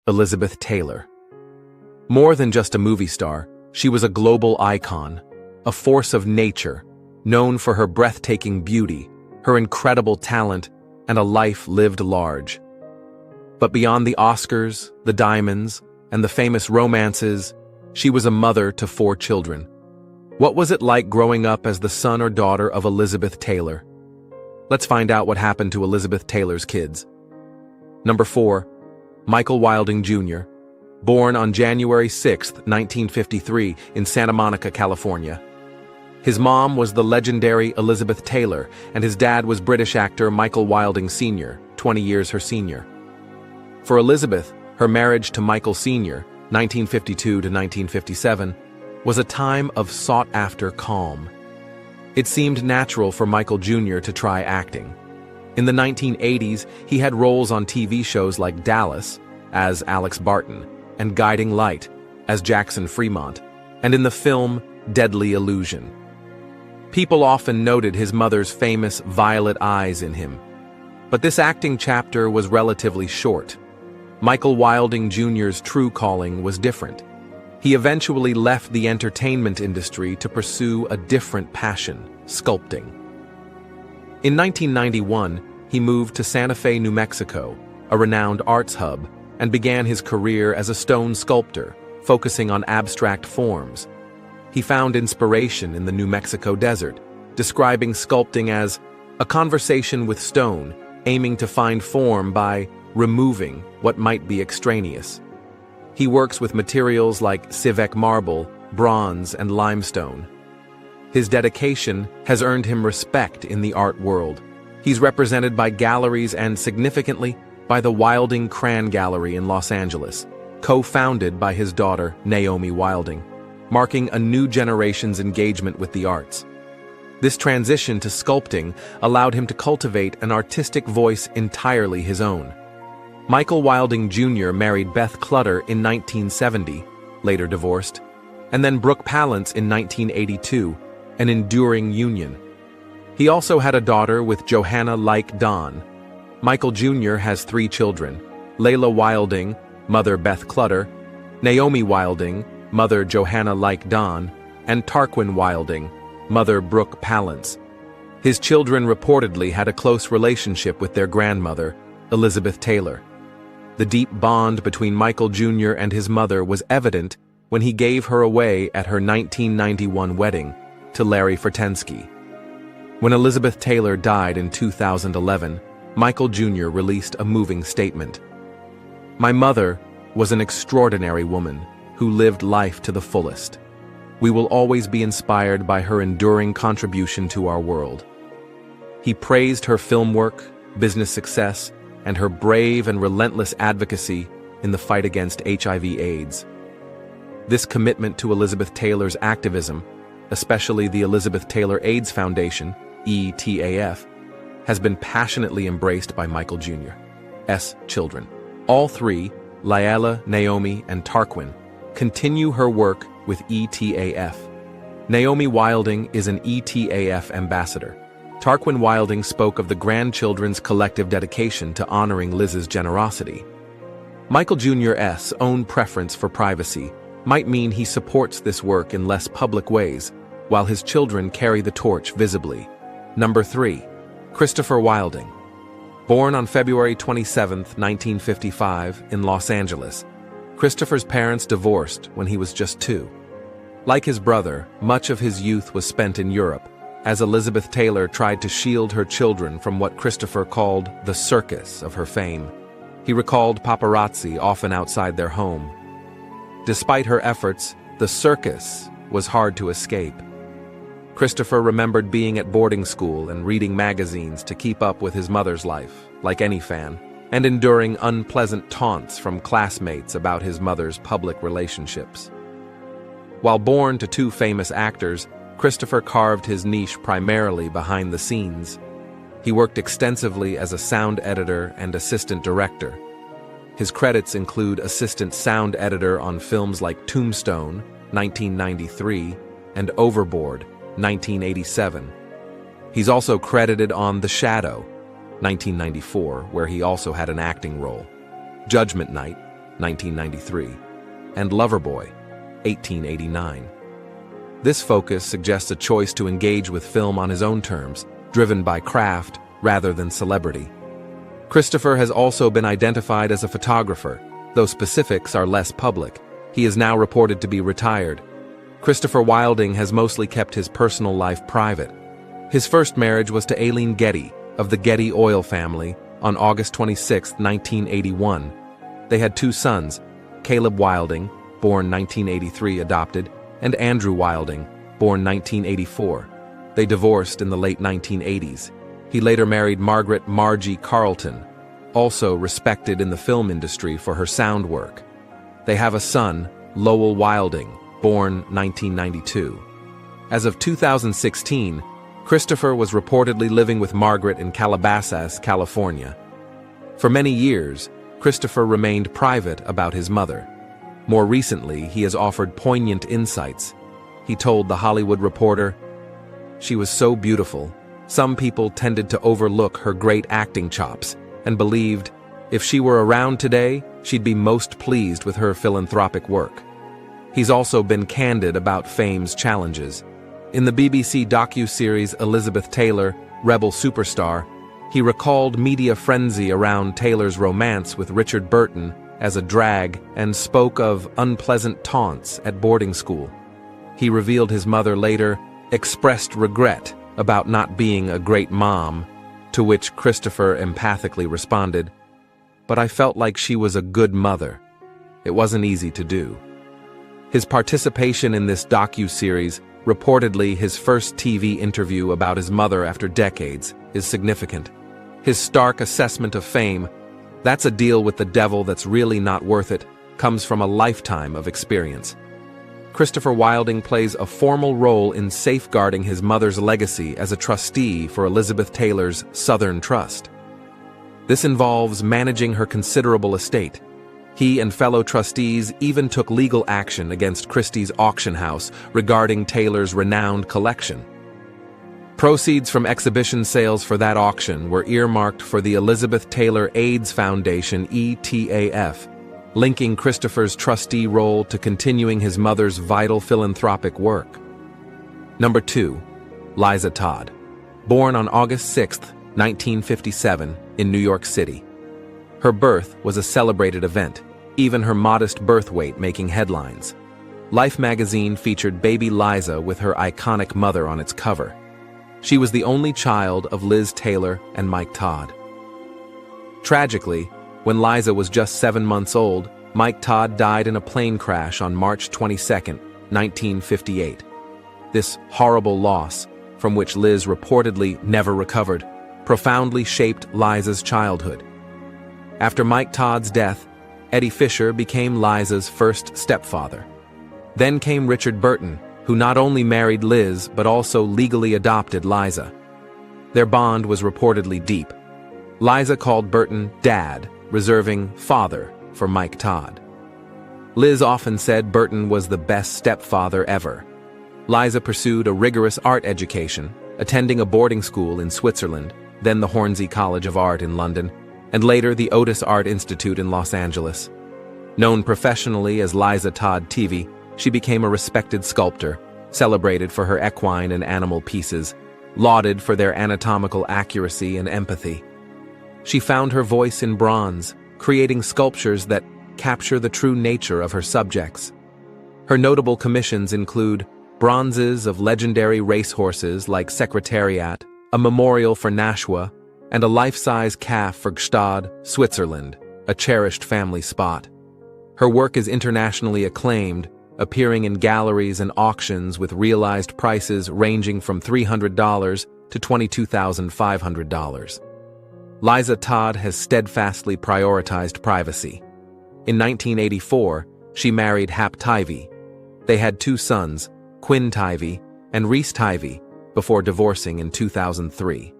Elizabeth Taylor. More than just a movie star, she was a global icon, a force of nature, known for her breathtaking beauty, her incredible talent, and a life lived large. But beyond the Oscars, the diamonds, and the famous romances, she was a mother to 4 children. What was it like growing up as the son or daughter of Elizabeth Taylor? Let's find out what happened to Elizabeth Taylor's kids. Number 4. Michael Wilding Jr., born on January 6, 1953, in Santa Monica, California. His mom was the legendary Elizabeth Taylor, and his dad was British actor Michael Wilding Sr., 20 years her senior. For Elizabeth, her marriage to Michael Sr., 1952 to 1957, was a time of sought-after calm. It seemed natural for Michael Jr. to try acting. In the 1980s, he had roles on TV shows like Dallas, as Alex Barton, and Guiding Light, as Jackson Fremont, and in the film Deadly Illusion. People often noted his mother's famous violet eyes in him. But this acting chapter was relatively short. Michael Wilding Jr.'s true calling was different. He eventually left the entertainment industry to pursue a different passion, sculpting. In 1991, he moved to Santa Fe, New Mexico, a renowned arts hub, and began his career as a stone sculptor, focusing on abstract forms. He found inspiration in the New Mexico desert, describing sculpting as a conversation with stone, aiming to find form by removing what might be extraneous. He works with materials like civet marble, bronze, and limestone. His dedication has earned him respect in the art world. He's represented by galleries and, significantly, by the Wilding Cran Gallery in Los Angeles, co-founded by his daughter, Naomi Wilding, marking a new generation's engagement with the arts. This transition to sculpting allowed him to cultivate an artistic voice entirely his own. Michael Wilding Jr. married Beth Clutter in 1970, later divorced, and then Brooke Palance in 1982, an enduring union. He also had a daughter with Johanna Like Don. Michael Jr. has 3 children: Layla Wilding, mother Beth Clutter, Naomi Wilding, mother Johanna Like Don, and Tarquin Wilding, mother Brooke Palance. His children reportedly had a close relationship with their grandmother, Elizabeth Taylor. The deep bond between Michael Jr. and his mother was evident when he gave her away at her 1991 wedding to Larry Fertensky. When Elizabeth Taylor died in 2011, Michael Jr. released a moving statement. "My mother was an extraordinary woman who lived life to the fullest. We will always be inspired by her enduring contribution to our world." He praised her film work, business success, and her brave and relentless advocacy in the fight against HIV/AIDS. This commitment to Elizabeth Taylor's activism, especially the Elizabeth Taylor AIDS Foundation, ETAF, has been passionately embraced by Michael Jr.'s children. All 3, Layla, Naomi, and Tarquin, continue her work with ETAF. Naomi Wilding is an ETAF ambassador. Tarquin Wilding spoke of the grandchildren's collective dedication to honoring Liz's generosity. Michael Jr.'s own preference for privacy might mean he supports this work in less public ways, while his children carry the torch visibly. Number 3. Christopher Wilding. Born on February 27, 1955, in Los Angeles, Christopher's parents divorced when he was just 2. Like his brother, much of his youth was spent in Europe, as Elizabeth Taylor tried to shield her children from what Christopher called the circus of her fame. He recalled paparazzi often outside their home. Despite her efforts, the circus was hard to escape. Christopher remembered being at boarding school and reading magazines to keep up with his mother's life, like any fan, and enduring unpleasant taunts from classmates about his mother's public relationships. While born to 2 famous actors, Christopher carved his niche primarily behind the scenes. He worked extensively as a sound editor and assistant director. His credits include assistant sound editor on films like Tombstone, 1993, and Overboard, 1987. He's also credited on The Shadow, 1994, where he also had an acting role, Judgment Night, 1993, and Loverboy, 1889. This focus suggests a choice to engage with film on his own terms, driven by craft rather than celebrity. Christopher has also been identified as a photographer, though specifics are less public. He is now reported to be retired. Christopher Wilding has mostly kept his personal life private. His first marriage was to Aileen Getty, of the Getty oil family, on August 26, 1981. They had two sons, Caleb Wilding, born 1983, adopted, and Andrew Wilding, born 1984. They divorced in the late 1980s. He later married Margaret Margie Carlton, also respected in the film industry for her sound work. They have a son, Lowell Wilding, born 1992. As of 2016, Christopher was reportedly living with Margaret in Calabasas, California. For many years, Christopher remained private about his mother. More recently, he has offered poignant insights. He told The Hollywood Reporter, "She was so beautiful. Some people tended to overlook her great acting chops and believed if she were around today, she'd be most pleased with her philanthropic work." He's also been candid about fame's challenges. In the BBC docu-series Elizabeth Taylor, Rebel Superstar, he recalled media frenzy around Taylor's romance with Richard Burton as a drag and spoke of unpleasant taunts at boarding school. He revealed his mother later expressed regret about not being a great mom, to which Christopher empathically responded, "But I felt like she was a good mother. It wasn't easy to do." His participation in this docu-series, reportedly his first TV interview about his mother after decades, is significant. His stark assessment of fame, "That's a deal with the devil that's really not worth it," comes from a lifetime of experience. Christopher Wilding plays a formal role in safeguarding his mother's legacy as a trustee for Elizabeth Taylor's Southern Trust. This involves managing her considerable estate. He and fellow trustees even took legal action against Christie's auction house regarding Taylor's renowned collection. Proceeds from exhibition sales for that auction were earmarked for the Elizabeth Taylor AIDS Foundation (ETAF), linking Christopher's trustee role to continuing his mother's vital philanthropic work. Number 2. Liza Todd. Born on August 6, 1957, in New York City. Her birth was a celebrated event, even her modest birth weight making headlines. Life magazine featured baby Liza with her iconic mother on its cover. She was the only child of Liz Taylor and Mike Todd. Tragically, when Liza was just 7 months old, Mike Todd died in a plane crash on March 22, 1958. This horrible loss, from which Liz reportedly never recovered, profoundly shaped Liza's childhood. After Mike Todd's death, Eddie Fisher became Liza's first stepfather. Then came Richard Burton, who not only married Liz but also legally adopted Liza. Their bond was reportedly deep. Liza called Burton Dad, reserving father for Mike Todd. Liz often said Burton was the best stepfather ever. Liza pursued a rigorous art education, attending a boarding school in Switzerland, then the Hornsey College of Art in London, and later the Otis Art Institute in Los Angeles. Known professionally as Liza Todd TV, she became a respected sculptor, celebrated for her equine and animal pieces, lauded for their anatomical accuracy and empathy. She found her voice in bronze, creating sculptures that capture the true nature of her subjects. Her notable commissions include bronzes of legendary racehorses like Secretariat, a memorial for Nashua, and a life-size calf for Gstaad, Switzerland, a cherished family spot. Her work is internationally acclaimed, appearing in galleries and auctions with realized prices ranging from $300 to $22,500. Liza Todd has steadfastly prioritized privacy. In 1984, she married Hap Tivey. They had two sons, Quinn Tivey and Reese Tivey, before divorcing in 2003.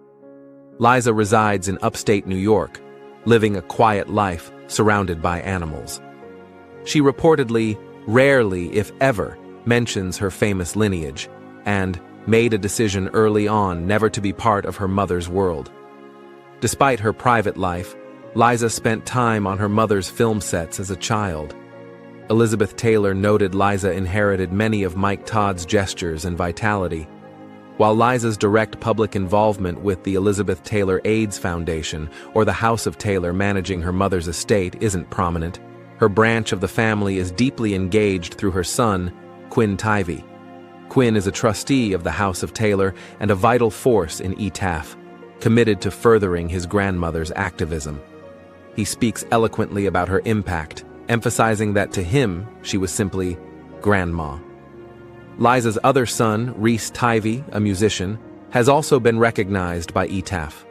Liza resides in upstate New York, living a quiet life surrounded by animals. She reportedly, rarely if ever, mentions her famous lineage, and made a decision early on never to be part of her mother's world. Despite her private life, Liza spent time on her mother's film sets as a child. Elizabeth Taylor noted Liza inherited many of Mike Todd's gestures and vitality. While Liza's direct public involvement with the Elizabeth Taylor AIDS Foundation or the House of Taylor managing her mother's estate isn't prominent, her branch of the family is deeply engaged through her son, Quinn Tivy. Quinn is a trustee of the House of Taylor and a vital force in ETAF, committed to furthering his grandmother's activism. He speaks eloquently about her impact, emphasizing that to him, she was simply Grandma. Liza's other son, Rhys Tivy, a musician, has also been recognized by ETAF.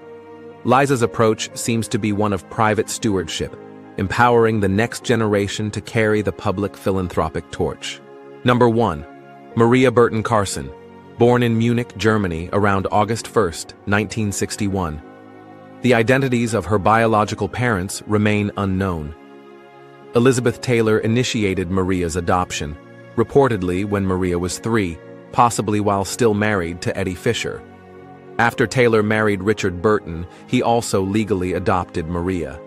Liza's approach seems to be one of private stewardship, empowering the next generation to carry the public philanthropic torch. Number 1. Maria Burton Carson, born in Munich, Germany around August 1, 1961. The identities of her biological parents remain unknown. Elizabeth Taylor initiated Maria's adoption, reportedly when Maria was 3, possibly while still married to Eddie Fisher. After Taylor married Richard Burton, he also legally adopted Maria.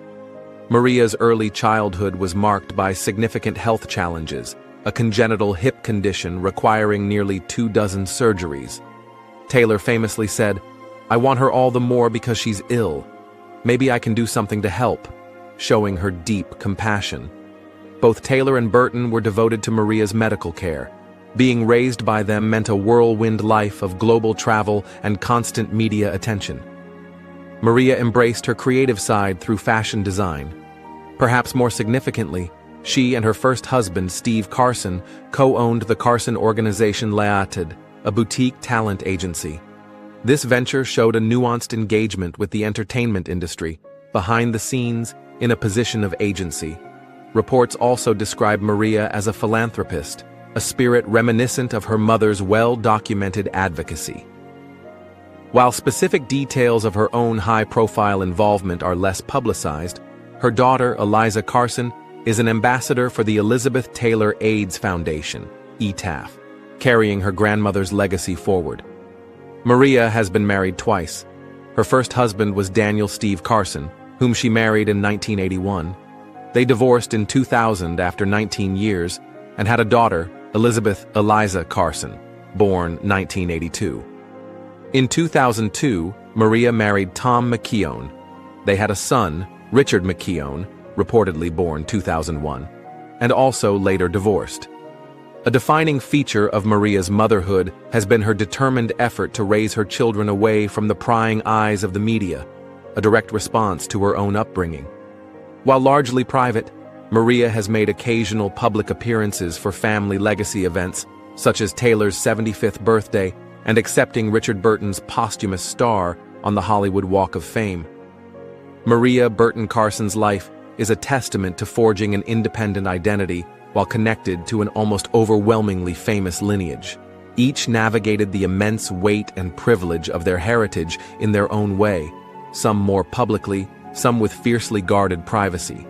Maria's early childhood was marked by significant health challenges, a congenital hip condition requiring nearly 24 surgeries. Taylor famously said, "I want her all the more because she's ill. Maybe I can do something to help," showing her deep compassion. Both Taylor and Burton were devoted to Maria's medical care. Being raised by them meant a whirlwind life of global travel and constant media attention. Maria embraced her creative side through fashion design. Perhaps more significantly, she and her first husband, Steve Carson, co-owned the Carson organization Laatid, a boutique talent agency. This venture showed a nuanced engagement with the entertainment industry, behind the scenes, in a position of agency. Reports also describe Maria as a philanthropist, a spirit reminiscent of her mother's well-documented advocacy. While specific details of her own high-profile involvement are less publicized, her daughter, Eliza Carson, is an ambassador for the Elizabeth Taylor AIDS Foundation, ETAF, carrying her grandmother's legacy forward. Maria has been married twice. Her first husband was Daniel Steve Carson, whom she married in 1981. They divorced in 2000 after 19 years and had a daughter, Elizabeth Eliza Carson, born 1982. In 2002, Maria married Tom McKeown. They had a son, Richard McKeown, reportedly born 2001, and also later divorced. A defining feature of Maria's motherhood has been her determined effort to raise her children away from the prying eyes of the media, a direct response to her own upbringing. While largely private, Maria has made occasional public appearances for family legacy events, such as Taylor's 75th birthday and accepting Richard Burton's posthumous star on the Hollywood Walk of Fame. Maria Burton Carson's life is a testament to forging an independent identity while connected to an almost overwhelmingly famous lineage. Each navigated the immense weight and privilege of their heritage in their own way, some more publicly, some with fiercely guarded privacy.